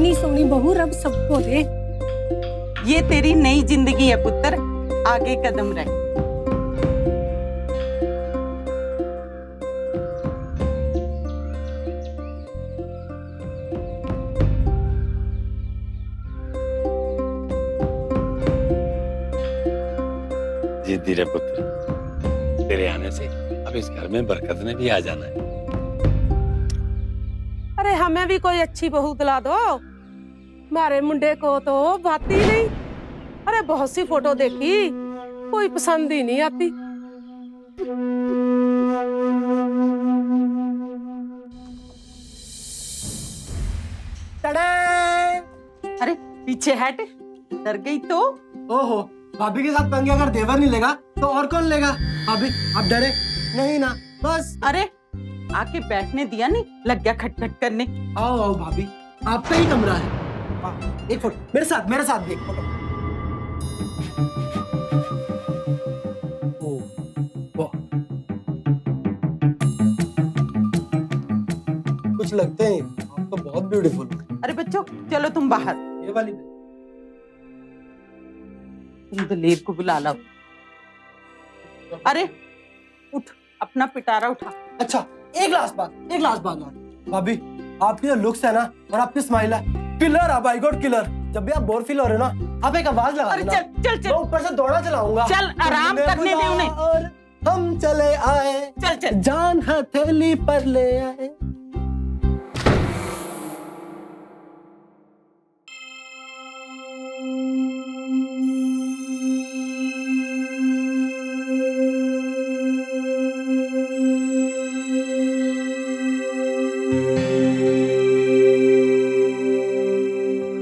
इतनी सोनी बहू रब सबको दे। ये तेरी नई जिंदगी है पुत्र, आगे कदम रख। जिद्दी रे पुत्र, तेरे आने से अब इस घर में बरकत ने भी आ जाना है। अरे हमें भी कोई अच्छी बहू दिला दो, हमारे मुंडे को तो बात ही नहीं। अरे बहुत सी फोटो देखी, कोई पसंद ही नहीं आती। अरे पीछे हट, डर गई तो? ओहो, भाभी के साथ पंगे अगर देवर नहीं लेगा तो और कौन लेगा? भाभी आप डरे नहीं ना? बस अरे आके बैठने दिया नहीं, लग गया खटखट करने। आओ आओ भाभी, आपका ही कमरा है। एक फोटो मेरे साथ देख फोटो। ओह, वाह। कुछ लगते हैं आप तो बहुत ब्यूटीफुल। अरे बच्चों चलो तुम बाहर, ये वाली तुम दलेर को बुला लाओ। अरे उठ, अपना पिटारा उठा। अच्छा, एक लास्ट बात भाभी, आपकी जो लुक्स है ना और आपकी स्माइल है, किलर है बाय गॉड किलर। जब भी आप बोर फील हो रहे हो ना, आप एक आवाज लगा अरे देना। चल मैं ऊपर से दौड़ा चलाऊंगा। चल आराम करने दे उन्हें। और हम चले आए, चल जान हथेली पर ले आए।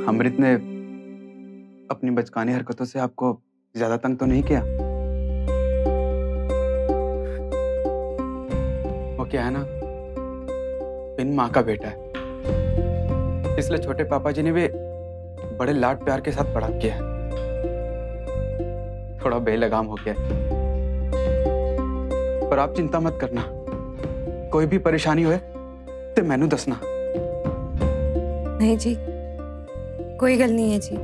अमृत ने अपनी बचकानी हरकतों से आपको ज्यादा तंग तो नहीं किया? वो क्या है ना, बिन माँ का बेटा है, इसलिए छोटे पापा जी ने भी बड़े लाड प्यार के साथ बड़ा किया है। थोड़ा बेलगाम हो गया है। पर आप चिंता मत करना, कोई भी परेशानी होए तो मैनू दसना। नहीं जी, कोई गल नहीं है जी।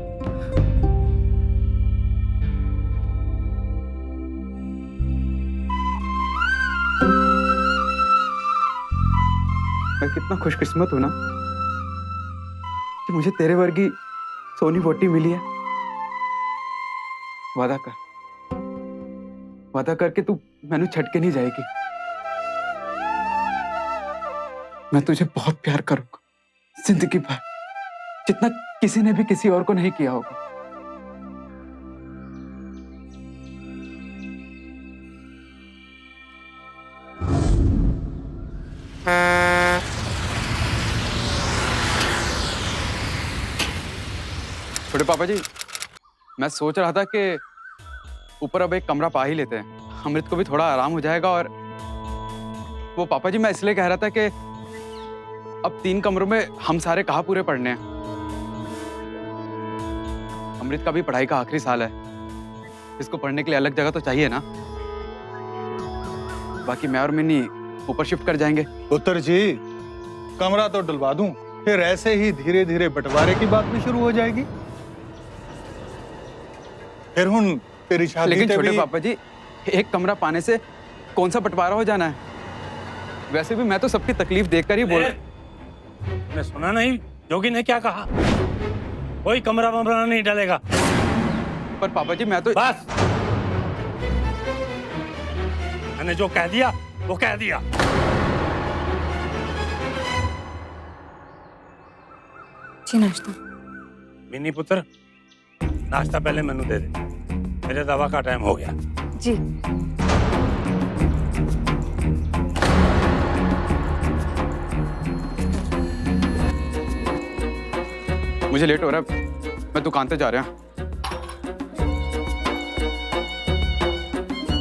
मैं कितना खुशकिस्मत हूं ना कि मुझे तेरे वर्गी सोनी वोटी मिली है। वादा करके तू मैनू छट के नहीं जाएगी। मैं तुझे बहुत प्यार करूंगा जिंदगी भर, जितना किसी ने भी किसी और को नहीं किया होगा। छोटे पापा जी, मैं सोच रहा था कि ऊपर अब एक कमरा पा ही लेते हैं, अमृत को भी थोड़ा आराम हो जाएगा। और वो पापा जी, मैं इसलिए कह रहा था कि अब 3 कमरों में हम सारे कहाँ पूरे पढ़ने हैं। अमृत का भी पढ़ाई का आखिरी साल है, इसको पढ़ने के लिए अलग जगह तो चाहिए ना। बाकी मैं और मिनी ऊपर शिफ्ट कर जाएंगे। पुत्र जी, कमरा तो डलवा दूं, फिर ऐसे ही धीरे धीरे बंटवारे की बात भी शुरू हो जाएगी। फिर हुन तेरी शादी। लेकिन छोटे पापा जी, एक कमरा पाने से कौन सा बंटवारा हो जाना है? वैसे भी मैं तो सबकी तकलीफ देखकर ही बोल। ने सुना नहीं जोगी ने क्या कहा? कोई कमरा वमरा नहीं डालेगा। पर पापा जी मैं तो बस, मैंने जो कह दिया वो कह दिया। जी नाश्ता। मिनी पुत्र, नाश्ता पहले मैनू दे दे, मेरे दवा का टाइम हो गया। जी। मुझे लेट हो रहा है, मैं दुकान पे जा रहा हूँ।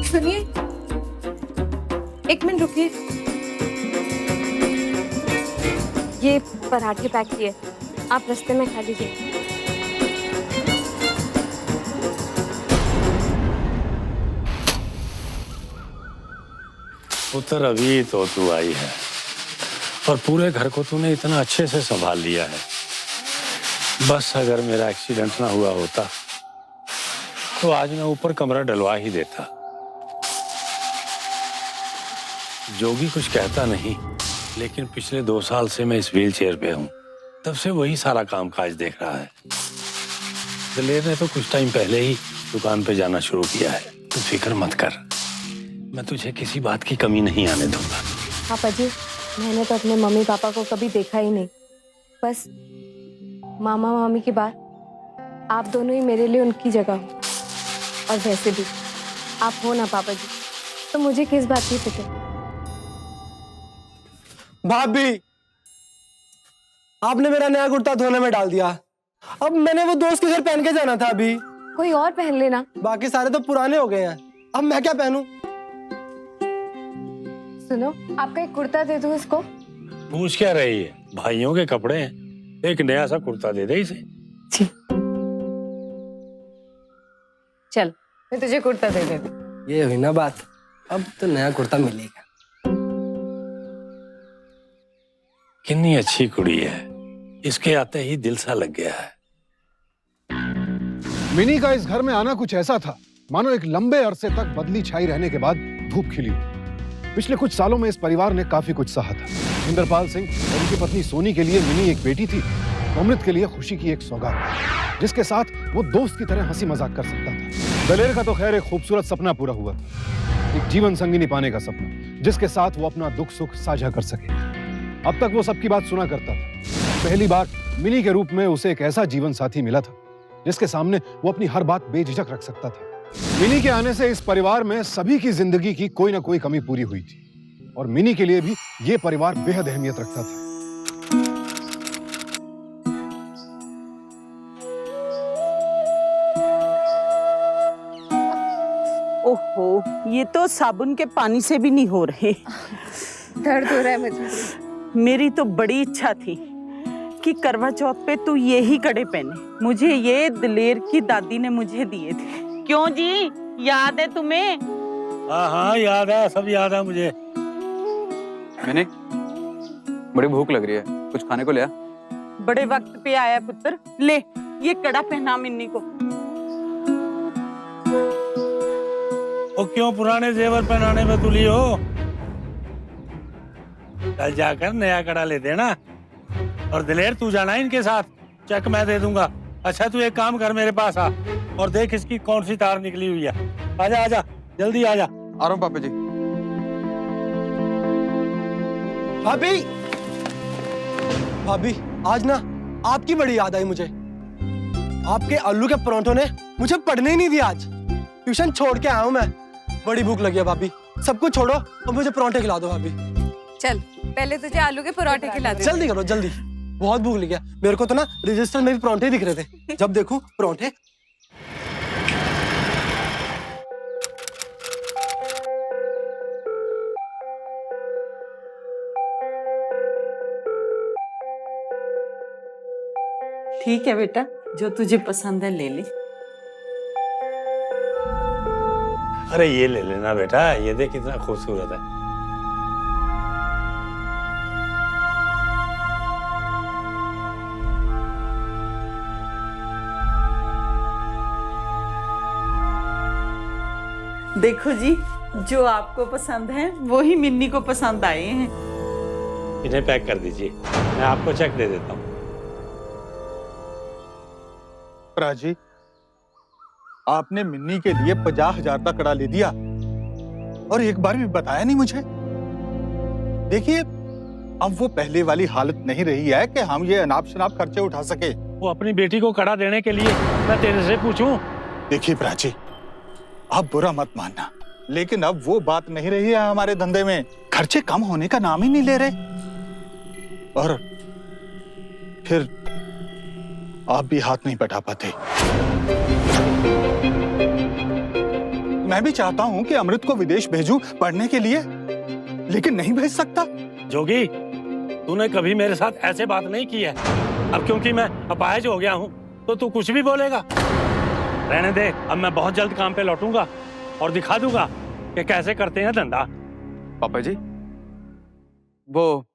सुनिए, एक मिनट रुकिए। ये पराठे पैक किए, आप रास्ते में खा लीजिए। पुत्र, अभी तो तू आई है और पूरे घर को तूने इतना अच्छे से संभाल लिया है। बस अगर मेरा एक्सीडेंट ना हुआ होता तो आज मैं ऊपर कमरा डलवा ही देता। जोगी कुछ कहता नहीं, लेकिन पिछले 2 साल से मैं इस व्हील चेयर पे हूँ। तब से वही सारा काम काज देख रहा है। दलेर ने तो कुछ टाइम पहले ही दुकान पे जाना शुरू किया है। तू फिक्र मत कर, मैं तुझे किसी बात की कमी नहीं आने दूंगा। पापा जी, मैंने तो अपने मम्मी पापा को कभी देखा ही नहीं। बस मामा मामी के बाद आप दोनों ही मेरे लिए उनकी जगह हो। और वैसे भी आप हो ना पापा जी, तो मुझे किस बात की फिक्र। भाभी, आपने मेरा नया कुर्ता धोने में डाल दिया। अब मैंने वो दोस्त के घर पहन के जाना था। अभी कोई और पहन लेना। बाकी सारे तो पुराने हो गए हैं, अब मैं क्या पहनूं? सुनो, आपका एक कुर्ता दे दूं इसको। पूछ क्या रही है? भाइयों के कपड़े हैं, एक नया सा कुर्ता दे दे इसे। चल, मैं तुझे कुर्ता दे देती। ये हुई ना बात, अब तो नया कुर्ता मिलेगा। कितनी अच्छी कुड़ी है, इसके आते ही दिल सा लग गया है। मिनी का इस घर में आना कुछ ऐसा था मानो एक लंबे अरसे तक बदली छाई रहने के बाद धूप खिली। पिछले कुछ सालों में इस परिवार ने काफी कुछ सहा था। इंद्रपाल सिंह और उनकी पत्नी सोनी के लिए मिनी एक बेटी थी, अमृत के लिए खुशी की एक सौगात, जिसके साथ वो दोस्त की तरह हंसी मजाक कर सकता था। दलेर का तो खैर एक खूबसूरत सपना पूरा हुआ, एक जीवन संगिनी पाने का सपना, जिसके साथ वो अपना दुख सुख साझा कर सके। अब तक वो सबकी बात सुना करता था। पहली बार मिनी के रूप में उसे एक ऐसा जीवन साथी मिला था जिसके सामने वो अपनी हर बात बेझिझक रख सकता था। मिनी के आने से इस परिवार में सभी की जिंदगी की कोई ना कोई कमी पूरी हुई थी, और मिनी के लिए भी ये परिवार बेहद अहमियत रखता था। ओहो, ये तो साबुन के पानी से भी नहीं हो रहे। दर्द हो रहा है मुझे। मेरी तो बड़ी इच्छा थी कि करवा चौथ पे तू ये ही कड़े पहने। मुझे ये दलेर की दादी ने मुझे दिए थे। क्यों जी, याद है तुम्हें? हाँ हाँ याद है, सब याद है मुझे। मैंने बड़ी भूख लग रही है, कुछ खाने को ले आ। बड़े वक्त पे आया पुत्र, ले ये कड़ा पहना मिन्नी को। वो क्यों पुराने जेवर पहनाने में तुली हो? कल जाकर नया कड़ा ले देना। और दिलेर तू जाना इनके साथ, चेक मैं दे दूंगा। अच्छा तू एक काम कर, मेरे पास आ और देख इसकी कौन सी तार निकली हुई है। आजा आजा, जल्दी आजा। आ रहा हूँ पापा जी। भाभी, भाभी आज ना आपकी बड़ी याद आई मुझे। आपके आलू के परोंठों ने मुझे पढ़ने ही नहीं दिया। आज ट्यूशन छोड़ के आया हूँ मैं। बड़ी भूख लगी है भाभी, सब कुछ छोड़ो और मुझे परोंठे खिला दो भाभी। चल, पहले तुझे आलू के पराठे खिला दे। जल्दी करो जल्दी, बहुत भूख लगी है। मेरे को तो ना रजिस्टर में भी परोंठे दिख रहे थे, जब देखूं परोंठे। ठीक है बेटा, जो तुझे पसंद है ले ले। अरे ये ले लेना बेटा, ये देख कितना खूबसूरत है। देखो जी, जो आपको पसंद है वो ही मिन्नी को पसंद आए हैं। इन्हें पैक कर दीजिए, मैं आपको चेक दे देता हूँ। राजी, आपने मिन्नी के लिए 50,000 का कड़ा ले दिया और एक बार भी बताया नहीं मुझे। देखिए, अब वो पहले वाली हालत नहीं रही है कि हम ये अनाप शनाप खर्चे उठा सके। वो अपनी बेटी को कड़ा देने के लिए मैं तेरे से पूछूं? देखिए प्राची, आप बुरा मत मानना, लेकिन अब वो बात नहीं रही है हमारे धंधे में। खर्चे कम होने का नाम ही नहीं ले रहे, और फिर आप भी हाथ नहीं बटा पाते। मैं भी चाहता हूं कि अमृत को विदेश भेजूं पढ़ने के लिए, लेकिन नहीं भेज सकता। जोगी, तूने कभी मेरे साथ ऐसे बात नहीं की है। अब क्योंकि मैं अपाहिज हो गया हूँ तो तू कुछ भी बोलेगा? रहने दे, अब मैं बहुत जल्द काम पे लौटूंगा और दिखा दूंगा कि कैसे करते हैं धंधा। पापा जी, वो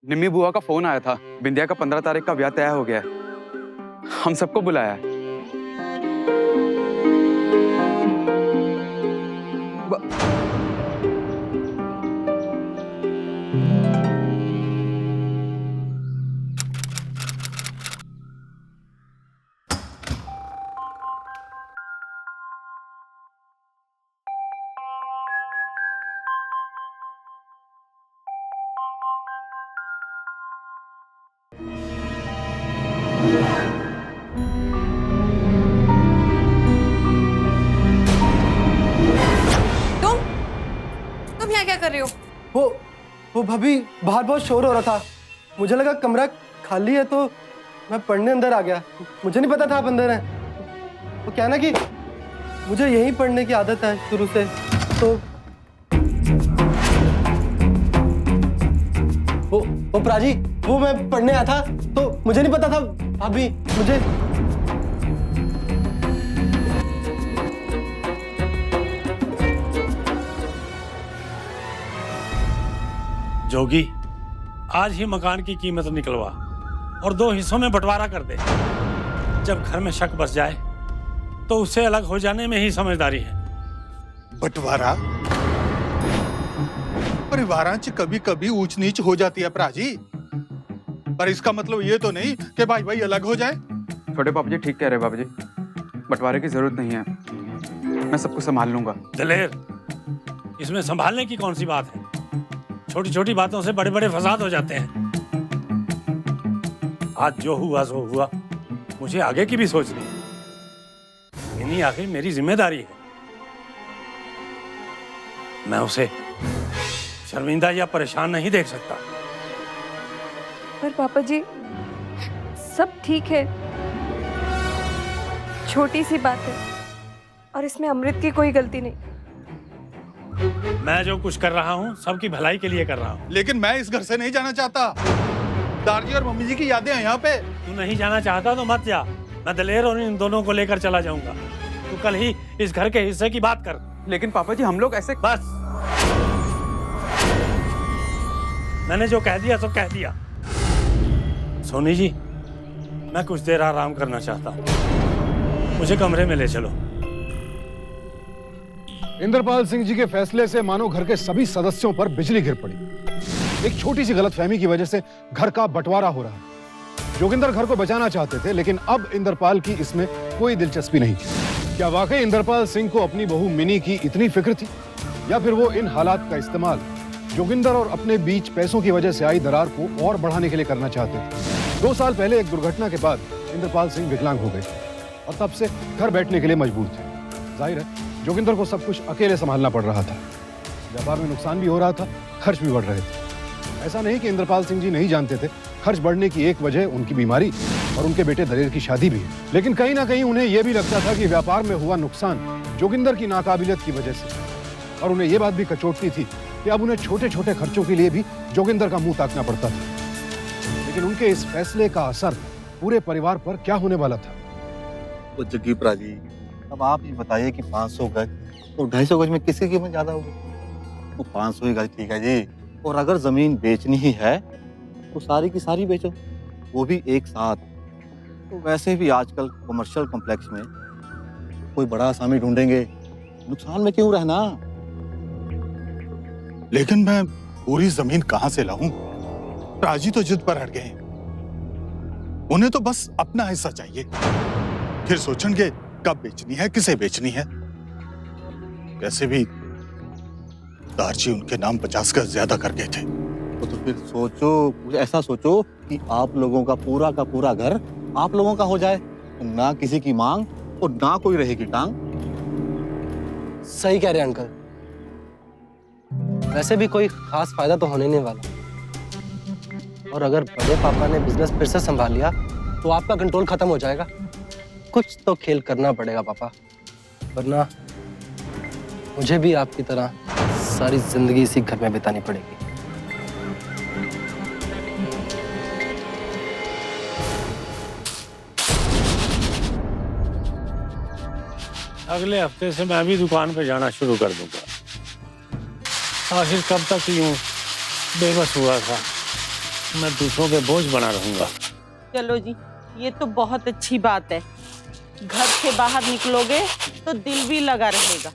निम्मी बुआ का फोन आया था। बिंदिया का 15 तारीख का ब्याह तय हो गया है। हम सबको बुलाया है। तुम यहाँ क्या कर रहे हो? वो भाभी बाहर बहुत शोर हो रहा था, मुझे लगा कमरा खाली है तो मैं पढ़ने अंदर आ गया। मुझे नहीं पता था आप अंदर हैं। वो क्या ना कि मुझे यहीं पढ़ने की आदत है शुरू से, तो वो प्राजी, वो मैं पढ़ने आया था तो मुझे नहीं पता था भाभी, मुझे जोगी, आज ही मकान की कीमत निकलवा और 2 हिस्सों में बंटवारा कर दे। जब घर में शक बस जाए तो उससे अलग हो जाने में ही समझदारी है। बंटवारा? परिवारांच कभी कभी ऊंच नीच हो जाती है प्राजी, पर इसका मतलब ये तो नहीं कि भाई भाई अलग हो जाए। छोटे पापा जी ठीक कह रहे हैं बाबा जी, बंटवारे की जरूरत नहीं है, मैं सबको संभाल लूंगा। दलेर, इसमें संभालने की कौन सी बात है? छोटी छोटी बातों से बड़े बड़े फसाद हो जाते हैं। आज जो हुआ सो हुआ, मुझे आगे की भी सोचनी है। मिनी आखिर मेरी जिम्मेदारी है, मैं उसे शर्मिंदा या परेशान नहीं देख सकता। पर पापा जी सब ठीक है, छोटी सी बात है और इसमें अमृत की कोई गलती नहीं। मैं जो कुछ कर रहा हूँ सबकी भलाई के लिए कर रहा हूँ। लेकिन मैं इस घर से नहीं जाना चाहता। दादी और मम्मी जी की यादें हैं यहाँ पे। तू नहीं जाना चाहता तो मत जा, मैं दलेर और इन दोनों को लेकर चला जाऊंगा। तू कल ही इस घर के हिस्से की बात कर। लेकिन पापा जी हम लोग ऐसे बस, मैंने जो कह दिया तो कह दिया। सोनी जी, मैं कुछ देर आराम करना चाहता हूँ, मुझे कमरे में ले चलो। इंद्रपाल सिंह जी के फैसले से मानो घर के सभी सदस्यों पर बिजली गिर पड़ी। एक छोटी सी गलतफहमी की वजह से घर का बंटवारा हो रहा है। जोगिंदर घर को बचाना चाहते थे, लेकिन अब इंद्रपाल की इसमें कोई दिलचस्पी नहीं थी। क्या वाकई इंद्रपाल सिंह को अपनी बहू मिनी की इतनी फिक्र थी, या फिर वो इन हालात का इस्तेमाल जोगिंदर और अपने बीच पैसों की वजह से आई दरार को और बढ़ाने के लिए करना चाहते थे? 2 साल पहले एक दुर्घटना के बाद इंद्रपाल सिंह विकलांग हो गए और तब से घर बैठने के लिए मजबूर थे। जाहिर है जोगिंदर को सब कुछ अकेले संभालना पड़ रहा था। व्यापार में नुकसान भी हो रहा था, खर्च भी बढ़ रहे थे। ऐसा नहीं कि इंद्रपाल सिंह जी नहीं जानते थे, खर्च बढ़ने की एक वजह उनकी बीमारी और उनके बेटे दलेर की शादी भी है। लेकिन कहीं ना कहीं उन्हें यह भी लगता था कि व्यापार में हुआ नुकसान जोगिंदर की नाकाबिलियत की वजह से, और उन्हें यह बात भी कचोटती थी कि अब उन्हें छोटे छोटे खर्चों के लिए भी जोगिंदर का मुंह ताकना पड़ता था। लेकिन उनके इस फैसले का असर पूरे परिवार पर क्या होने वाला था? तो जग्गी प्राजी, अब आप ये बताइए कि 500 गज तो 250 गज में किसकी कीमत ज्यादा होगी? वो 500 ही गज ठीक है जी, और अगर जमीन बेचनी ही है तो सारी की सारी बेचो, वो भी एक साथ। तो वैसे भी आजकल कमर्शियल कॉम्प्लेक्स में कोई बड़ा असामी ढूंढेंगे, नुकसान में क्यों रहना? लेकिन मैं पूरी जमीन कहां से लाऊं? प्राजी तो जिद पर हट गए, उन्हें तो बस अपना हिस्सा चाहिए, फिर सोचेंगे कब बेचनी है, किसे बेचनी है। वैसे भी दारजी उनके नाम 50 गज ज्यादा कर गए थे। तो फिर सोचो, ऐसा सोचो कि आप लोगों का पूरा घर आप लोगों का हो जाए, ना किसी की मांग और ना कोई रहेगी टांग। सही कह रहे हैं अंकल, वैसे भी कोई खास फायदा तो होने नहीं वाला, और अगर बड़े पापा ने बिजनेस फिर से संभाल लिया तो आपका कंट्रोल खत्म हो जाएगा। कुछ तो खेल करना पड़ेगा पापा, वरना मुझे भी आपकी तरह सारी जिंदगी इसी घर में बितानी पड़ेगी। अगले हफ्ते से मैं भी दुकान पे जाना शुरू कर दूंगा। आखिर कब तक यूं बेबस हुआ था, मैं दूसरों पे बोझ बना रहूंगा। चलो जी, ये तो बहुत अच्छी बात है। घर से बाहर निकलोगे तो दिल भी लगा रहेगा,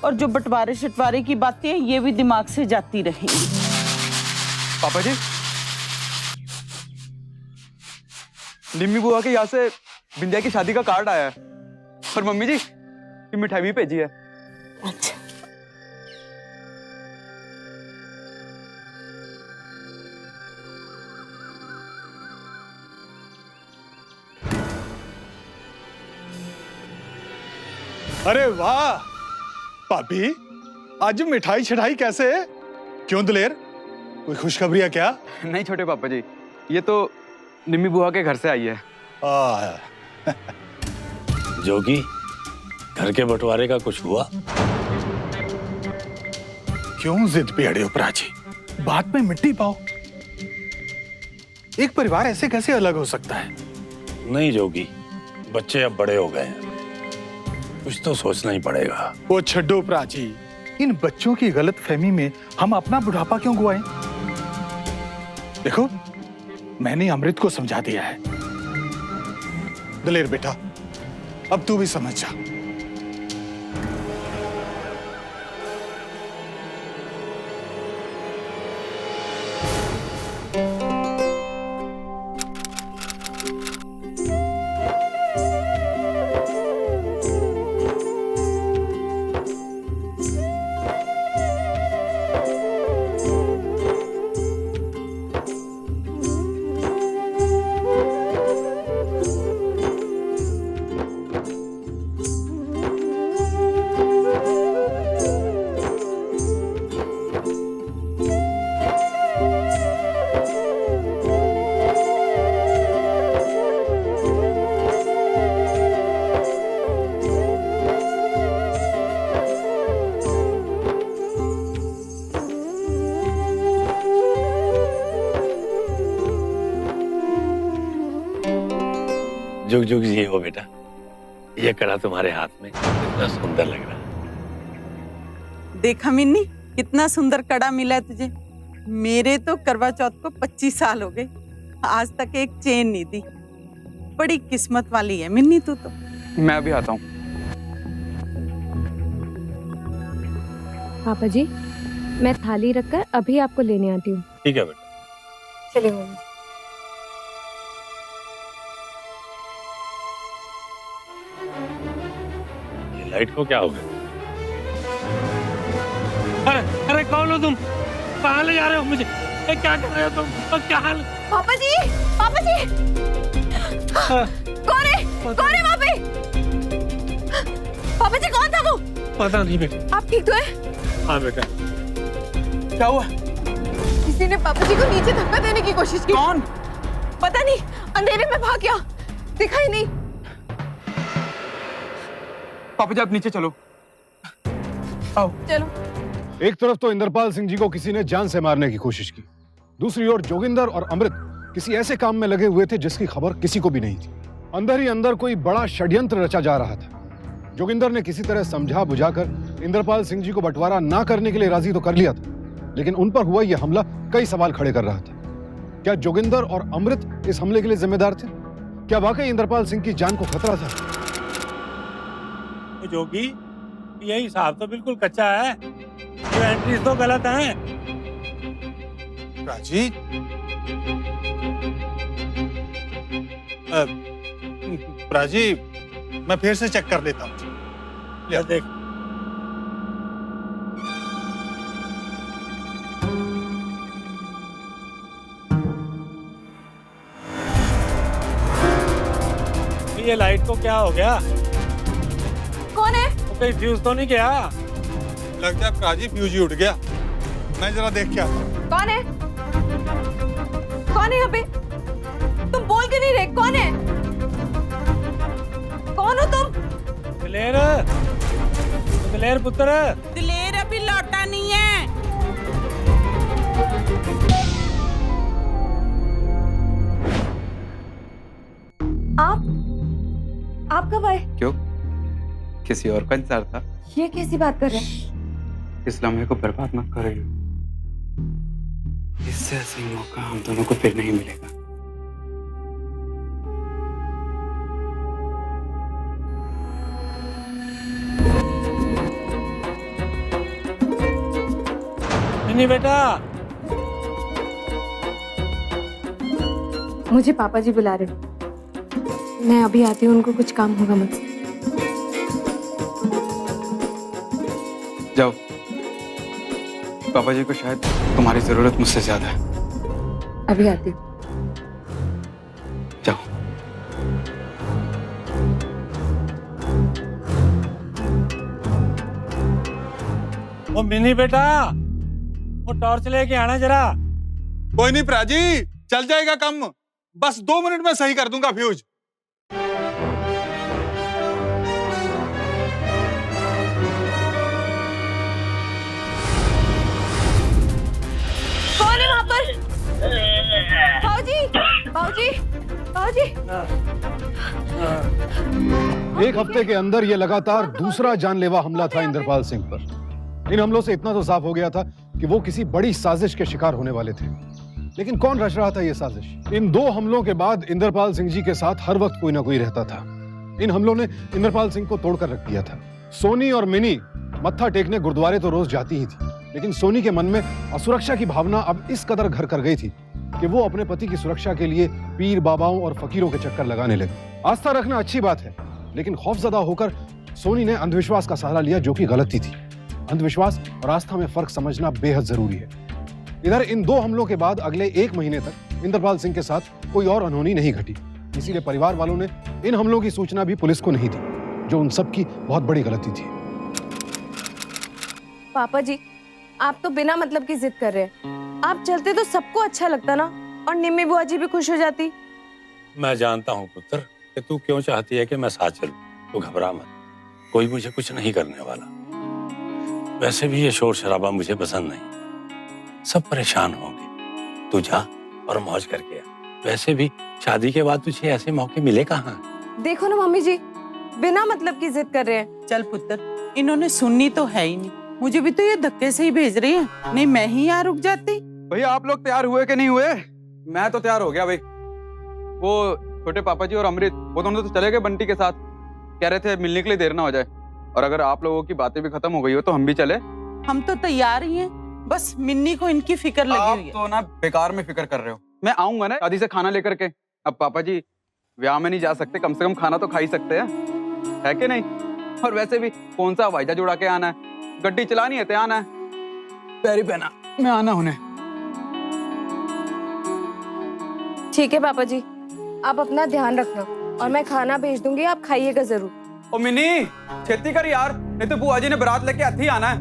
और जो बंटवारे शटवारे की बातें हैं ये भी दिमाग से जाती रहेंगी। पापा जी, निम्मी बुआ के यहाँ से बिंदिया की शादी का कार्ड आया है, और मम्मी जी ये मिठाई भी भेजी है। अच्छा, अरे वाह भाभी, आज मिठाई छिठाई कैसे है? क्यों दिलेर, कोई खुशखबरी है क्या? नहीं छोटे पापा जी, ये तो निम्मी बुआ के घर से आई है। जोगी, घर के बंटवारे का कुछ हुआ? क्यों जिद पे अड़े हो प्राची? बात में मिट्टी पाओ। एक परिवार ऐसे कैसे अलग हो सकता है? नहीं जोगी, बच्चे अब बड़े हो गए हैं, कुछ तो सोचना ही पड़ेगा। वो छड्डो प्राची, इन बच्चों की गलत फहमी में हम अपना बुढ़ापा क्यों गुआएं? देखो, मैंने अमृत को समझा दिया है। दिलेर बेटा, अब तू भी समझ जा। जुग जुग जी हो बेटा, ये कड़ा तुम्हारे हाथ में कितना सुंदर लग रहा है। देखा मिन्नी, कितना सुंदर कड़ा मिला है तुझे। मेरे तो करवा चौथ को 25 साल हो गए, आज तक एक चेन नहीं दी। बड़ी किस्मत वाली है मिन्नी तू तो। मैं अभी आता हूँ। पापा जी, मैं थाली रखकर अभी आपको लेने आती हूँ। ठीक है बेटा। चलिए मम्मी। ये लाइट को क्या हो गया? अरे अरे कौन हो तुम? कहाँ ले जा रहे हो मुझे? क्या कर रहे हो तुम? और क्या हाल? पापा जी, पापा जी, कौन है? कौन है वहाँ पे? पापा जी, कौन था वो? पता नहीं बेटा। आप ठीक तो हैं? हाँ बेटा। क्या हुआ? किसी ने पापा जी को नीचे धक्का देने की कोशिश की। कौन? पता नहीं, अंधेरे में भाग गया, दिखा ही नहीं। पापा जी आप नीचे चलो। आओ। चलो। एक तरफ तो इंद्रपाल सिंह जी को किसी ने जान से मारने की कोशिश की, दूसरी ओर जोगिंदर और अमृत किसी ऐसे काम में लगे हुए थे जिसकी खबर किसी को भी नहीं थी। अंदर ही अंदर कोई बड़ा षड्यंत्र रचा जा रहा था। जोगिंदर ने किसी तरह समझा बुझाकर इंद्रपाल सिंह जी को बंटवारा ना करने के लिए राजी तो कर लिया था, लेकिन उन पर हुआ यह हमला कई सवाल खड़े कर रहा था। क्या जोगिंदर और अमृत इस हमले के लिए जिम्मेदार थे? क्या वाकई इंद्रपाल सिंह की जान को खतरा था? जोगी, ये हिसाब तो बिल्कुल कच्चा है, ये एंट्रीज तो गलत हैं। प्राची, प्राची, मैं फिर से चेक कर लेता हूँ। ये देख। ये लाइट को क्या हो गया? कौन है? तो कहीं फ्यूज तो नहीं गया? लगता है प्राची फ्यूज ही उठ गया। मैं जरा देख के आता हूँ। कौन है? कौन है यहाँ पे? तुम बोल के नहीं रहे, कौन है? कौन हो तुम? दिलेर, दिलेर पुत्र। दिलेर अभी लौटा नहीं है। आप कब आए? क्यों? किसी और का इंतजार था? ये कैसी बात कर रहे हैं? इस लम्हे को बर्बाद मत करो। इससे ऐसी मौका हम दोनों को फिर नहीं मिलेगा। मिनी बेटा, मुझे पापा जी बुला रहे हैं। मैं अभी आती हूँ, उनको कुछ काम होगा मुझसे। जाओ, पापा जी को शायद तुम्हारी जरूरत मुझसे ज्यादा है। अभी आती हूँ। जाओ। वो मिनी बेटा, वो टॉर्च लेके आना जरा। कोई नहीं प्राजी, चल जाएगा काम, बस 2 मिनट में सही कर दूंगा फ्यूज। कौन है वहाँ पर? बाबूजी, बाबूजी, बाबूजी। एक हफ्ते के अंदर यह लगातार दूसरा जानलेवा हमला था इंद्रपाल सिंह पर। इन हमलों से इतना तो साफ हो गया था कि वो किसी बड़ी साजिश के शिकार होने वाले थे। लेकिन कौन रच रहा था यह साजिश? इन 2 हमलों के बाद इंद्रपाल सिंह जी के साथ हर वक्त कोई ना कोई रहता था। इन हमलों ने इंद्रपाल सिंह को तोड़कर रख दिया था। सोनी और मिनी मत्था टेकने गुरुद्वारे तो रोज जाती ही थी, लेकिन सोनी के मन में असुरक्षा की भावना अब इस कदर घर कर गई थी कि वो अपने पति की सुरक्षा के लिए पीर बाबाओं और फकीरों के चक्कर लगाने लगी। आस्था रखना अच्छी बात है, लेकिन खौफजदा होकर सोनी ने अंधविश्वास का सहारा लिया, जो कि गलती थी। अंधविश्वास और आस्था में फर्क समझना बेहद जरूरी है। इधर इन 2 हमलों के बाद अगले 1 महीने तक इंद्रपाल सिंह के साथ कोई और अनहोनी नहीं घटी। इसीलिए परिवार वालों ने इन हमलों की सूचना भी पुलिस को नहीं दी, जो उन सब की बहुत बड़ी गलती थी। पापा जी, आप तो बिना मतलब की जिद कर रहे हैं। आप चलते तो सबको अच्छा लगता ना, और निम्मी बुआ जी भी खुश हो जाती। मैं जानता हूँ पुत्र कि तू क्यों चाहती है कि मैं साथ चलूं। तू घबरा मत, कोई मुझे कुछ नहीं करने वाला। वैसे भी ये शोर शराबा मुझे पसंद नहीं, सब परेशान होंगे। तू जा और मौज करके आ। वैसे भी शादी के बाद तुझे ऐसे मौके मिले कहाँ? देखो ना मम्मी जी, बिना मतलब की जिद कर रहे हैं। चल पुत्र, इन्होंने सुननी तो है ही नहीं। मुझे भी तो ये धक्के से ही भेज रही है, नहीं मैं ही यहाँ रुक जाती। भैया आप लोग तैयार हुए कि नहीं हुए? मैं तो तैयार हो गया भाई। वो छोटे पापा जी और अमृत, वो दोनों तो चले गए बंटी के साथ। कह रहे थे मिलने के लिए देर ना हो जाए, और अगर आप लोगों की बातें भी खत्म हो गई हो तो हम भी चले। हम तो तैयार ही हैं, बस मिन्नी को इनकी फिक्र लगी आप हुई है। तो ना बेकार में फिक्र कर रहे हो। मैं आऊंगा ना शादी से खाना लेकर के। अब पापा जी ब्याह में नहीं जा सकते, कम से कम खाना तो खा ही सकते हैं, है कि नहीं? और वैसे भी कौन सा हवाईजहाज उड़ा के आना है, गड्डी चलानी है तो आना है। पैरी पहना मैं आना उन्हें। ठीक है पापा जी, आप अपना ध्यान रखना, और मैं खाना भेज दूंगी, आप खाइएगा जरूर। ओ मिनी, छेती कर यार, नहीं तो बुआ जी ने बारात लेके हाथी आना है।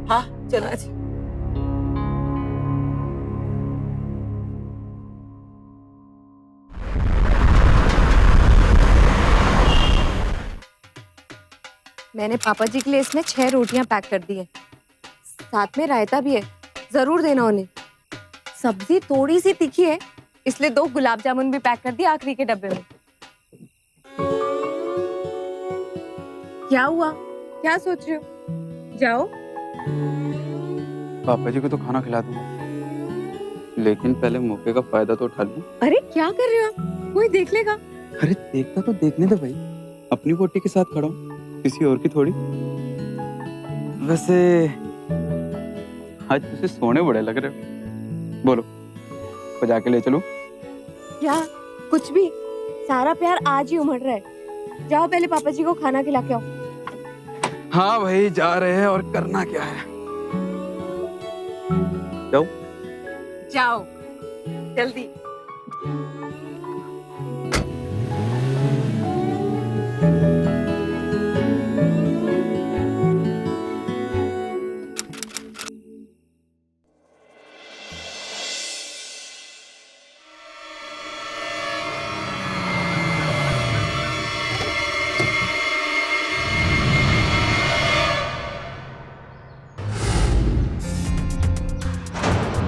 हाँ चला जी। मैंने पापा जी के लिए इसमें 6 रोटियां पैक कर दी है, साथ में रायता भी है, जरूर देना उन्हें। सब्जी थोड़ी सी तीखी है, इसलिए 2 गुलाब जामुन भी पैक कर दिए आखिरी के डब्बे में। क्या हुआ, क्या सोच रहे हो? जाओ। पापा जी को तो खाना खिला दूंगा, लेकिन पहले मौके का फायदा तो उठा लूं। अरे क्या कर रहे हो आप? कोई देख लेगा। अरे देखता तो देखने दे भाई, अपनी पोटी के साथ खड़ा हूं, किसी और की थोड़ी। वैसे आज तुझे सोने बड़े लग रहे हो। बोलो, बजा के ले चलूं? क्या? कुछ भी, सारा प्यार आज ही उमड़ रहा है। जाओ पहले पापा जी को खाना खिला के आओ। हाँ भाई जा रहे हैं, और करना क्या है। जाओ जाओ जल्दी।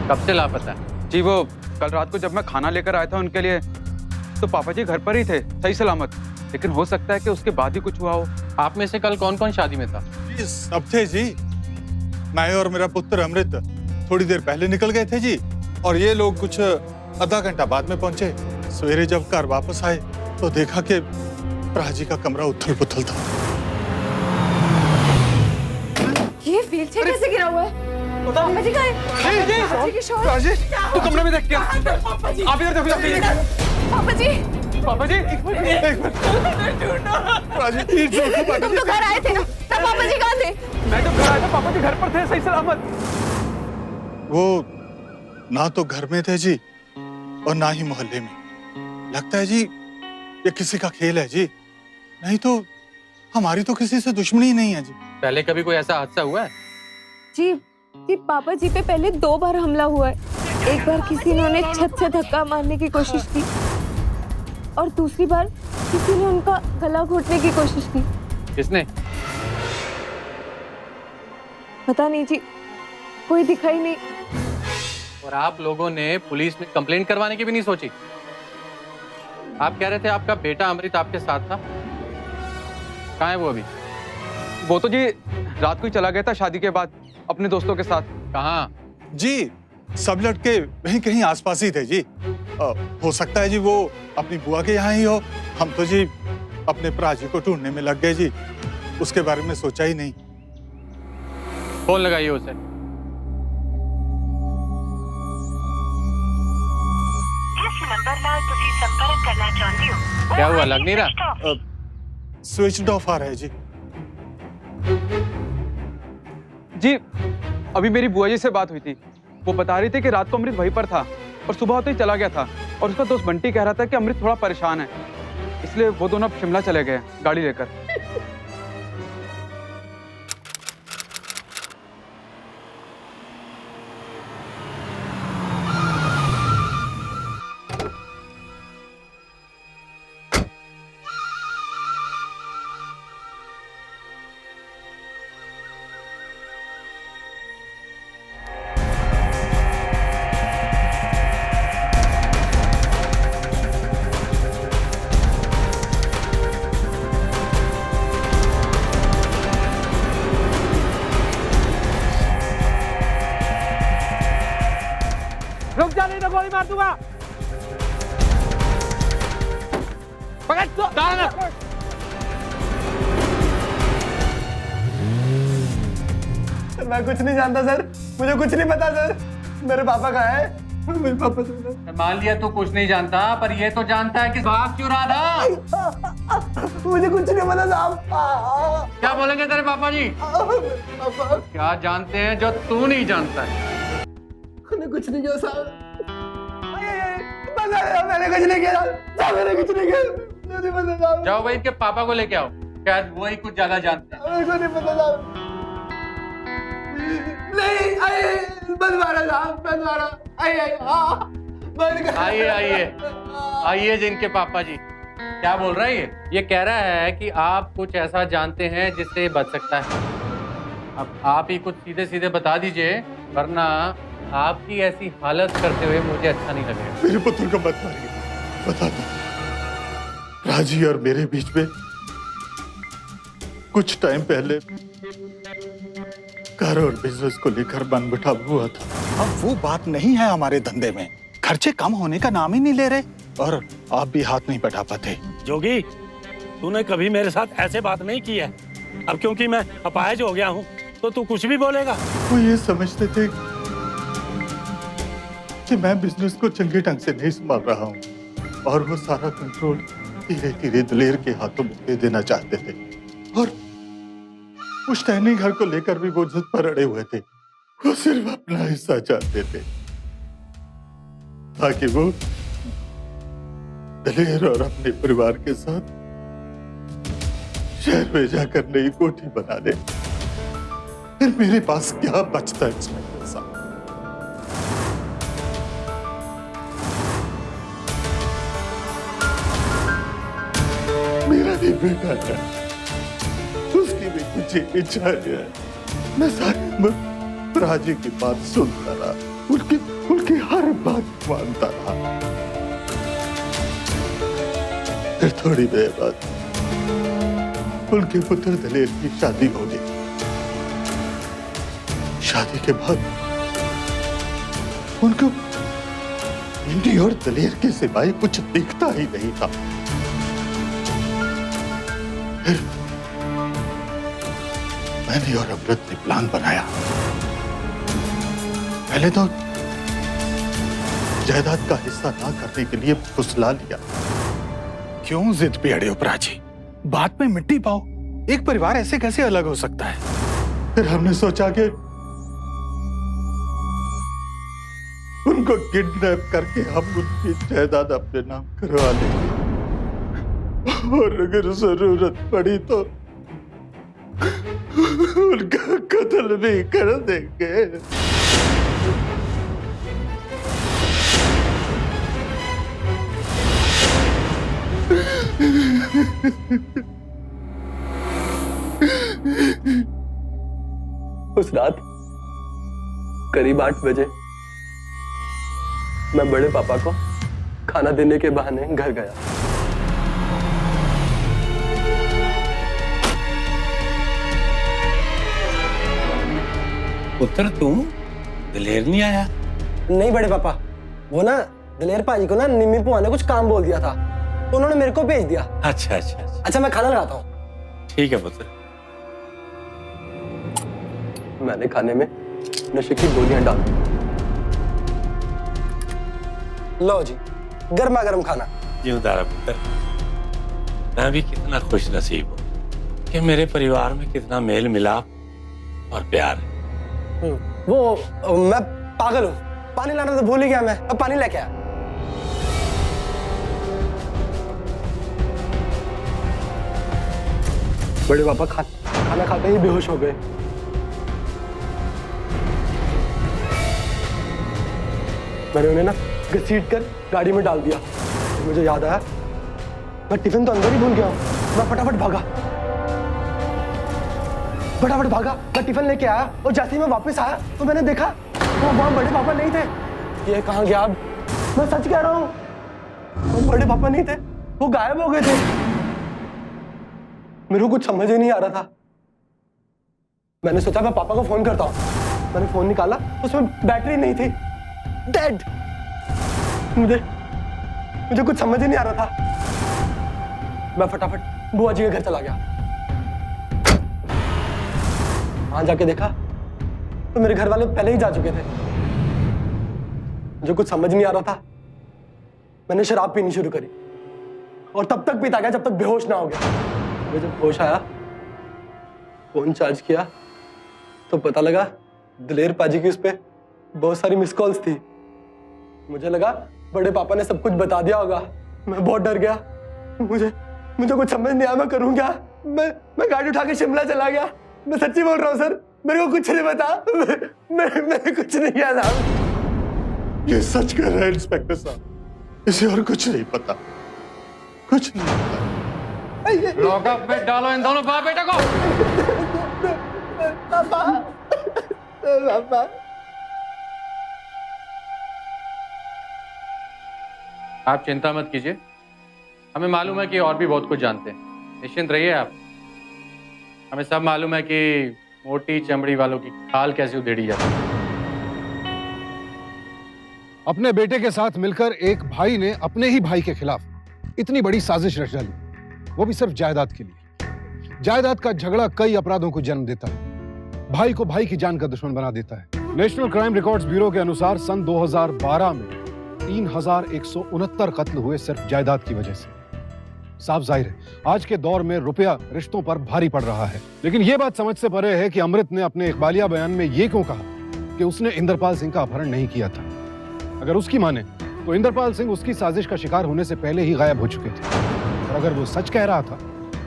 कब से लापता है? जी वो कल रात को जब मैं खाना लेकर आया था उनके लिए, तो पापा जी घर पर ही थे, सही सलामत। लेकिन हो सकता है कि उसके बाद ही कुछ हुआ हो। आप में से कल कौन कौन शादी में था? जी सब थे जी। मैं और मेरा पुत्र अमृत थोड़ी देर पहले निकल गए थे जी, और ये लोग कुछ आधा घंटा बाद में पहुंचे। सवेरे जब घर वापस आए तो देखा कि प्राजी का कमरा उथल पुथल था। ये व्हीलचेयर कैसे गिरा हुआ है? पापा जी कहाँ हैं? पापा जी की शॉल। राजेश तू कमरे में देख क्या? आप इधर देखो जाके। पापा जी पापा जी एक मिनट। राजेश तुम तो घर आए थे ना, तब पापा जी कहाँ थे? मैं जब घर आया था पापा जी घर पर थे सही सलामत। वो ना तो घर में थे जी और ना ही मोहल्ले में। लगता है जी ये किसी का खेल है जी, नहीं तो हमारी तो किसी से दुश्मनी ही नहीं है जी। पहले कभी कोई ऐसा हादसा हुआ है? जी जी पापा जी पे पहले 2 बार हमला हुआ है। एक बार किसी ने उन्हें छत से धक्का मारने की कोशिश की और दूसरी बार किसी ने उनका गला घोटने की कोशिश की। किसने? पता नहीं जी, कोई दिखाई नहीं। और आप लोगों ने पुलिस में कंप्लेंट करवाने की भी नहीं सोची? आप कह रहे थे आपका बेटा अमृत आपके साथ था, कहाँ है वो अभी? वो तो जी रात को ही चला गया था शादी के बाद अपने दोस्तों के साथ। कहाँ? जी सब लड़के वहीं कहीं आसपास ही थे जी। हो सकता है जी वो अपनी बुआ के यहाँ ही हो। हम तो जी अपने भरा जी को ढूंढने में लग गए जी, उसके बारे में सोचा ही नहीं। फोन लगाइए उसे। जिस नंबर ਨਾਲ ਤੁਸੀਂ ਸੰਪਰਕ ਕਰਨਾ ਚਾਹੁੰਦੇ ਹੋ क्या हुआ, लग नहीं रहा? स्विच ऑफ आ रहा है जी। जी अभी मेरी बुआ जी से बात हुई थी, वो बता रही थी कि रात को अमृत वहीं पर था और सुबह होते ही चला गया था। और उसका दोस्त बंटी कह रहा था कि अमृत थोड़ा परेशान है, इसलिए वो दोनों अब शिमला चले गए गाड़ी लेकर। रुक जा, नहीं तो गोली मार दूंगा। पकड़ तो दाना। मैं कुछ नहीं जानता सर, मुझे कुछ नहीं पता सर। मेरे पापा कहाँ है? मेरे पापा तो मान लिया तू कुछ नहीं जानता, पर ये तो जानता है कि भाग क्यों रहा था। मुझे कुछ नहीं पता साहब। क्या बोलेंगे तेरे पापा जी? क्या जानते हैं जो तू नहीं जानता है? मैंने कुछ नहीं किया साहब। मैंने कुछ नहीं किया साहब, मैंने कुछ नहीं किया। मुझे नहीं पता साहब। जाओ भाई इनके पापा को लेके आओ, शायद वही कुछ ज्यादा जानते हैं। मेरे को नहीं पता साहब। नहीं बंद मारा साहब, बंद मारा। आइए आइए आइए जिनके पापा जी। क्या बोल रहा है ये कह रहा है कि आप कुछ ऐसा जानते हैं जिससे बच सकता है। अब आप ही कुछ सीधे सीधे बता दीजिए, वरना आपकी ऐसी हालत करते हुए मुझे अच्छा नहीं लगेगा। मेरे पुत्र को मत मारिए, बता दो राजी और मेरे बीच में कुछ टाइम पहले घर और बिजनेस को लेकर मनमुटाव हुआ था। अब वो बात नहीं है हमारे धंधे में, खर्चे कम होने का नाम ही नहीं ले रहे और आप भी हाथ नहीं बढ़ा पाते। जोगी, तूने कभी मेरे साथ ऐसे बात नहीं की है। अब क्योंकि मैं अपाहिज हो गया हूँ तो तू कुछ भी बोलेगा। वो ये समझते थे कि मैं बिजनेस को चंगे ढंग से नहीं संभाल रहा हूँ और वो सारा कंट्रोल धीरे धीरे दलेर के हाथों में दे देना चाहते थे। और उस टहनी घर को लेकर भी वो जिद पर अड़े हुए थे। वो सिर्फ अपना हिस्सा चाहते थे ताकि वो दलेर और अपने परिवार के साथ शहर में जाकर नई कोठी बना ले। फिर मेरे पास क्या बचता है इसमें पैसा? मेरा भी बेटा है, उसकी भी कुछ इच्छा है। मैं सारी उम्र राजी की बात सुनता रहा, उनकी हर बात मानता रहा। फिर थोड़ी देर बाद उनके पुत्र दलेर की शादी हो गई। शादी के बाद उनको इंडी और दलेर के सिवाय कुछ दिखता ही नहीं था। फिर मैंने और अमृत ने प्लान बनाया पहले तो जायदाद का हिस्सा ना करने के लिए फुसला लिया। क्यों जिद पे अड़े हो प्राची? बात में मिट्टी पाओ। एक परिवार ऐसे कैसे अलग हो सकता है? फिर हमने सोचा कि उनको किडनैप करके हम उनकी जायदाद अपने नाम करवा लेंगे, और अगर जरूरत पड़ी तो उनका कत्ल भी कर देंगे। उस रात करीब 8 बजे मैं बड़े पापा को खाना देने के बहाने घर गया। पुत्र तू दिलेर नहीं आया? नहीं बड़े पापा, वो ना दिलेर पाजी को ना निम्मी बुआ ने कुछ काम बोल दिया था, तो उन्होंने मेरे को भेज दिया। अच्छा अच्छा अच्छा, अच्छा मैं खाना लगाता हूँ। ठीक है पुत्र। मैंने खाने में नशे की गोलियां डाल दी। लो जी, गर्मा गर्म खाना। जिंदा रह पुत्र। मैं भी कितना खुश नसीब हूँ कि मेरे परिवार में कितना मेल मिलाप और प्यार है। वो मैं पागल हूँ, पानी लाना तो भूल ही गया मैं। अब पानी लेके आया। बड़े पापा खाना खाते ही बेहोश हो गए। मैंने उन्हें ना घसीट कर गाड़ी में डाल दिया। मुझे याद आया मैं टिफिन तो अंदर ही भूल गया हूँ। मैं फटाफट भागा, मैं टिफिन लेके आया, और जैसे ही मैं वापस आया तो मैंने देखा वो वहां बड़े पापा नहीं थे। ये कहाँ गया? अब मैं सच कह रहा हूँ, वो बड़े पापा नहीं थे, वो गायब हो गए थे। मेरे को कुछ समझ ही नहीं आ रहा था। मैंने सोचा मैं पापा को फोन करता हूँ। मैंने फोन निकाला, उसमें बैटरी नहीं थी, डेड। मुझे कुछ समझ ही नहीं आ रहा था। मैं फटाफट बुआ जी के घर चला गया। वहां जाके देखा तो मेरे घर वाले पहले ही जा चुके थे। मुझे कुछ समझ नहीं आ रहा था। मैंने शराब पीनी शुरू करी, और तब तक पीता गया जब तक बेहोश ना हो गया। मुझे जब होश आया, फोन चार्ज किया तो पता लगा दिलेर पाजी की उस पे बहुत सारी मिस कॉल्स थी। मुझे लगा बड़े पापा ने सब कुछ बता दिया होगा। मैं बहुत डर गया। मुझे कुछ समझ नहीं आया मैं करूं क्या। मैं गाड़ी उठा के शिमला चला गया। मैं सच्ची बोल रहा हूँ सर, मेरे को कुछ नहीं पता। मैंने कुछ नहीं किया साहब। ये सच कह रहा है इंस्पेक्टर साहब, इसे और कुछ नहीं पता, कुछ नहीं पता। लॉकअप में डालो इन दोनों बाप बेटा को। पापा आप चिंता मत कीजिए, हमें मालूम है कि और भी बहुत कुछ जानते हैं। निश्चिंत रहिए आप। हमें सब मालूम है कि मोटी चमड़ी वालों की खाल कैसे उधेड़ी जाती है। अपने बेटे के साथ मिलकर एक भाई ने अपने ही भाई के खिलाफ इतनी बड़ी साजिश रच डाली, वो भी सिर्फ जायदाद के लिए। जायदाद का झगड़ा कई अपराधों को जन्म देता है, भाई को भाई की जान का दुश्मन बना देता है। नेशनल क्राइम रिकॉर्ड्स ब्यूरो के अनुसार सन 2012 में 3169 कत्ल हुए सिर्फ जायदाद की वजह से। साफ जाहिर है आज के दौर में रुपया रिश्तों पर भारी पड़ रहा है। लेकिन यह बात समझ से परे है कि अमृत ने अपने इकबालिया बयान में यह क्यों कहा कि उसने इंद्रपाल सिंह का अपहरण नहीं किया था। अगर उसकी माने तो इंद्रपाल सिंह उसकी साजिश का शिकार होने से पहले ही गायब हो चुके थे। और अगर वो सच कह रहा था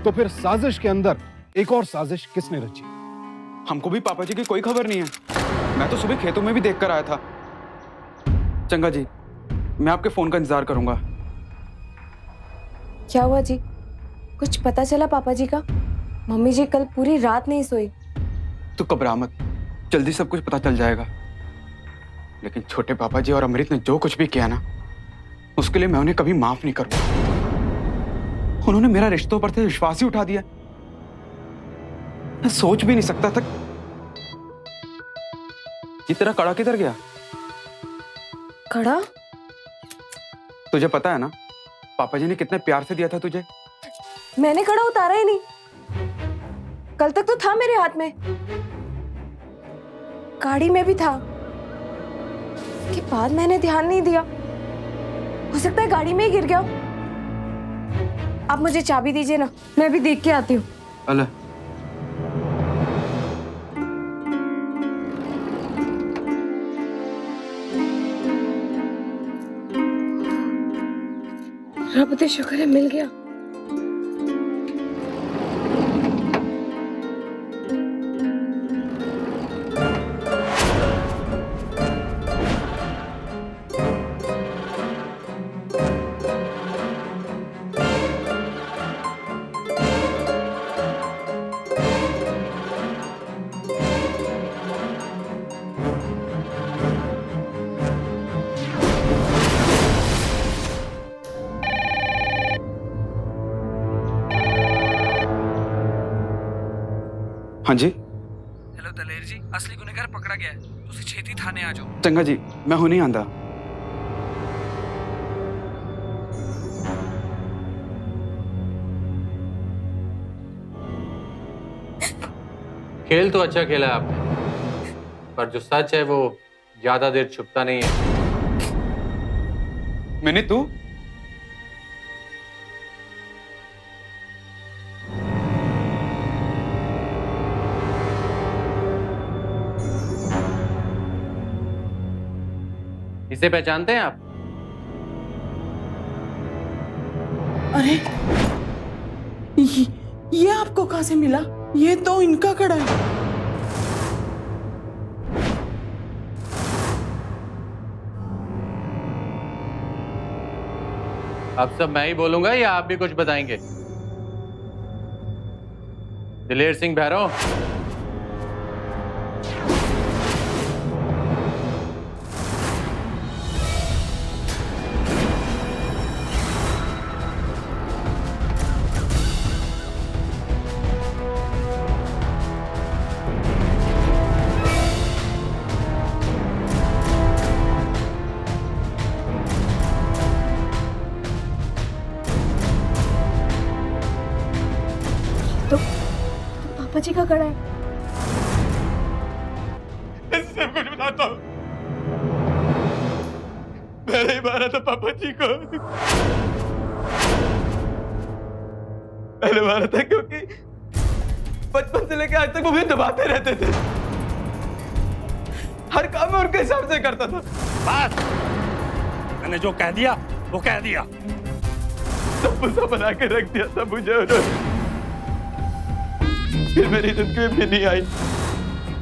तो फिर साजिश के अंदर एक और साजिश किसने रची? हमको भी पापा जी की कोई खबर नहीं है। मैं तो सुबह खेतों में भी देख कर आया था। चंगा जी, मैं आपके फोन का इंतजार करूंगा। क्या हुआ जी? कुछ पता चला पापा जी का? मम्मी जी कल पूरी रात नहीं सोई। तो घबरा मत, जल्दी सब कुछ पता चल जाएगा। लेकिन छोटे पापा जी और अमृत ने जो कुछ भी किया ना, उसके लिए मैं उन्हें कभी माफ नहीं करूंगा। उन्होंने मेरा रिश्तों पर से विश्वास ही उठा दिया। मैं सोच भी नहीं सकता था। ये तेरा कड़ा किधर गया? कड़ा? तुझे पता है ना पापा जी ने कितने प्यार से दिया था तुझे। मैंने कड़ा उतारा ही नहीं। कल तक तो था मेरे हाथ में, गाड़ी में भी था। उसके बाद मैंने ध्यान नहीं दिया। हो सकता है गाड़ी में ही गिर गया। आप मुझे चाबी दीजिए ना, मैं भी देख के आती हूँ। अल्लाह, रब दे शुक्र है मिल गया। हाँ जी। हेलो दलेर जी, असली गुनहगार पकड़ा गया है। तुसी छेती थाने आ जाओ। चंगा जी, मैं हुणे आंदा। खेल तो अच्छा खेला आपने, पर जो सच है वो ज्यादा देर छुपता नहीं है। मैंने तू इसे पहचानते हैं आप? अरे ये आपको कहाँ से मिला? ये तो इनका कड़ा है। अब सब मैं ही बोलूंगा या आप भी कुछ बताएंगे? दिलेर सिंह भैरव, तो पापा जी का कड़ा है। सब कुछ बताता हूँ। मैंने ही मारा था पापा जी को। मैंने मारा था क्योंकि बचपन से लेकर आज तक वो मुझे दबाते रहते थे। हर काम में उनके हिसाब से करता था। बस, मैंने जो कह दिया वो कह दिया। सब कुछ बना के रख दिया था मुझे उन्होंने। फिर मेरी जिंदगी में भी नहीं आई।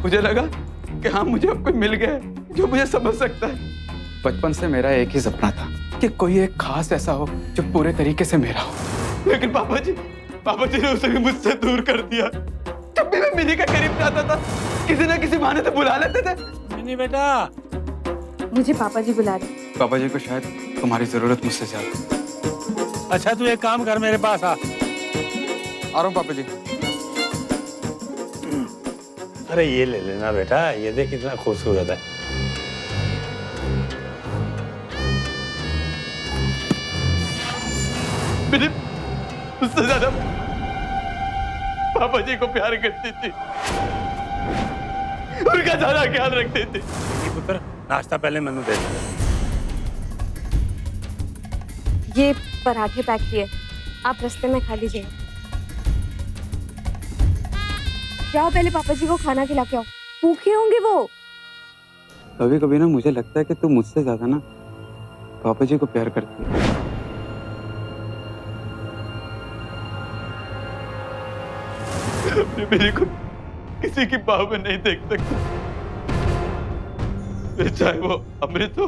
मुझे लगा कि हाँ, मुझे अब कोई मिल गया है जो मुझे समझ सकता है। बचपन से मेरा एक ही सपना था कि कोई एक खास ऐसा हो जो पूरे तरीके से मेरा हो। लेकिन पापा जी ने उसे भी मुझसे दूर कर दिया। जब भी मैं मिनी के करीब जाता था, किसी न किसी बहाने से बुला लेते थे। नहीं बेटा, मुझे पापा जी बुला रहे। पापा जी को शायद तुम्हारी जरूरत मुझसे ज्यादा। अच्छा तू एक काम कर, मेरे पास आ रहा हूँ पापा जी। अरे ये ले लेना बेटा, ये देख कितना खूबसूरत है। मेरी उससे ज्यादा पापा जी को प्यार करती थी, उनका ज्यादा ख्याल रखती थी। पुत्र, नाश्ता पहले मैंने दे दिया। ये पराठे पैक किए, आप रास्ते में खा लीजिए। जाओ पहले पापा जी को खाना खिला के आओ, भूखे होंगे वो। कभी कभी ना मुझे लगता है कि तू मुझसे ज्यादा ना पापा जी को प्यार करती है। मेरे को किसी की बाह में नहीं देख सकता, फिर चाहे वो अमृत हो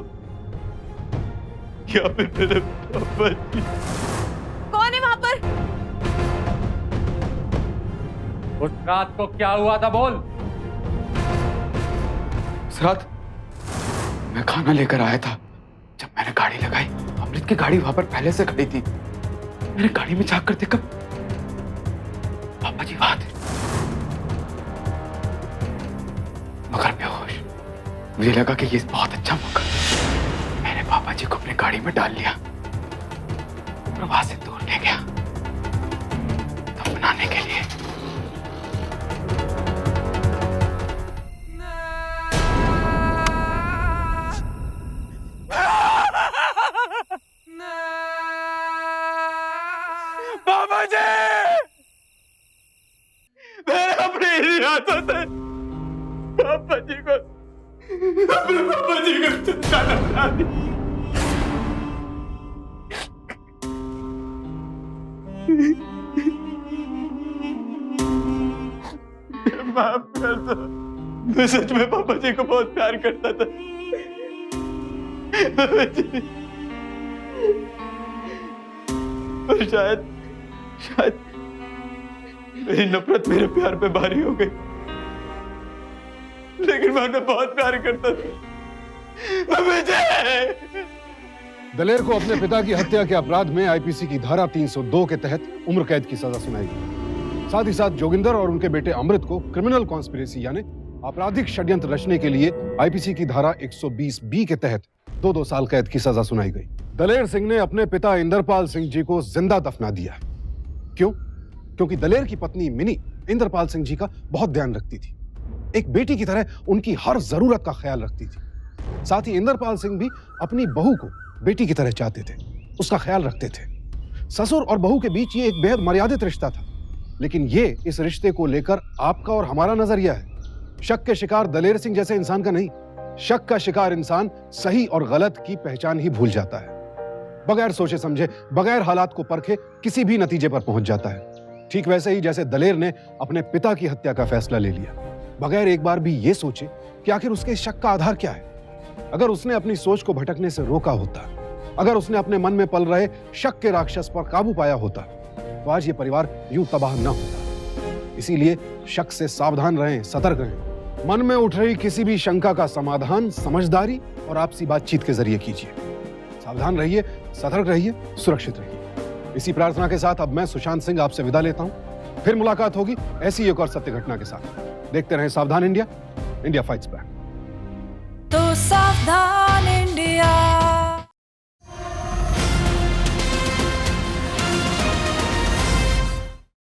या फिर मेरे पापा जी। कौन है वहां पर? उस रात को क्या हुआ था बोल। उस रात मैं खाना लेकर आया था। जब मैंने गाड़ी लगाई, अमृत की गाड़ी वहां पर पहले से खड़ी थी। मैंने गाड़ी में झांक कर देखा, पापा जी वहां थे, मगर बेहोश। मुझे लगा कि ये बहुत अच्छा मौका। मैंने पापा जी को अपनी गाड़ी में डाल लिया और वहां से दूर ले गया दफनाने के लिए। पापा जी, मैंने अपने ही हाथों से पापा जी को चिंता लगा दी। माफ कर दो, मैं सच में पापा जी को बहुत प्यार करता था। और शायद मेरी नफरत मेरे प्यार पे भारी हो गई, लेकिन मैं उन्हें बहुत प्यार करता था। दलेर को अपने पिता की हत्या के अपराध में आईपीसी की धारा 302 के तहत उम्र कैद की सजा सुनाई गई। साथ ही साथ जोगिंदर और उनके बेटे अमृत को क्रिमिनल कॉन्स्पिरेसी यानी आपराधिक षड्यंत्र रचने के लिए आईपीसी की धारा 120 के तहत 2 साल कैद की सजा सुनाई गई। दलेर सिंह ने अपने पिता इंद्रपाल सिंह जी को जिंदा दफना दिया। क्यों? क्योंकि दलेर की पत्नी मिनी इंद्रपाल सिंह जी का बहुत ध्यान रखती थी, एक बेटी की तरह उनकी हर जरूरत का ख्याल रखती थी। साथ ही इंद्रपाल सिंह भी अपनी बहू को बेटी की तरह चाहते थे, उसका ख्याल रखते थे। ससुर और बहू के बीच ये एक बेहद मर्यादित रिश्ता था, लेकिन ये इस रिश्ते को लेकर आपका और हमारा नजरिया है। शक के शिकार दलेर सिंह जैसे इंसान का नहीं। शक का शिकार इंसान सही और गलत की पहचान ही भूल जाता है, बगैर सोचे समझे, बगैर हालात को परखे किसी भी नतीजे पर पहुंच जाता है। ठीक वैसे ही जैसे दलेर ने अपने पिता की हत्या का फैसला ले लिया, बगैर एक बार भी ये सोचे कि आखिर उसके शक का आधार क्या है। अगर उसने अपनी सोच को भटकने से रोका होता, अगर उसने अपने मन में पल रहे शक के राक्षस पर काबू पाया होता, तो आज ये परिवार यूं तबाह न होता। इसीलिए शक से सावधान रहें, सतर्क रहें। मन में उठ रही किसी भी शंका का समाधान समझदारी और आपसी बातचीत के जरिए कीजिए। सावधान रहिए, सतर्क रहिए, सुरक्षित रहिए। इसी प्रार्थना के साथ अब मैं सुशांत सिंह आपसे विदा लेता हूं। फिर मुलाकात होगी ऐसी एक और सत्य घटना के साथ। देखते रहें सावधान इंडिया, इंडिया फाइट्स बैक। तो सावधान इंडिया।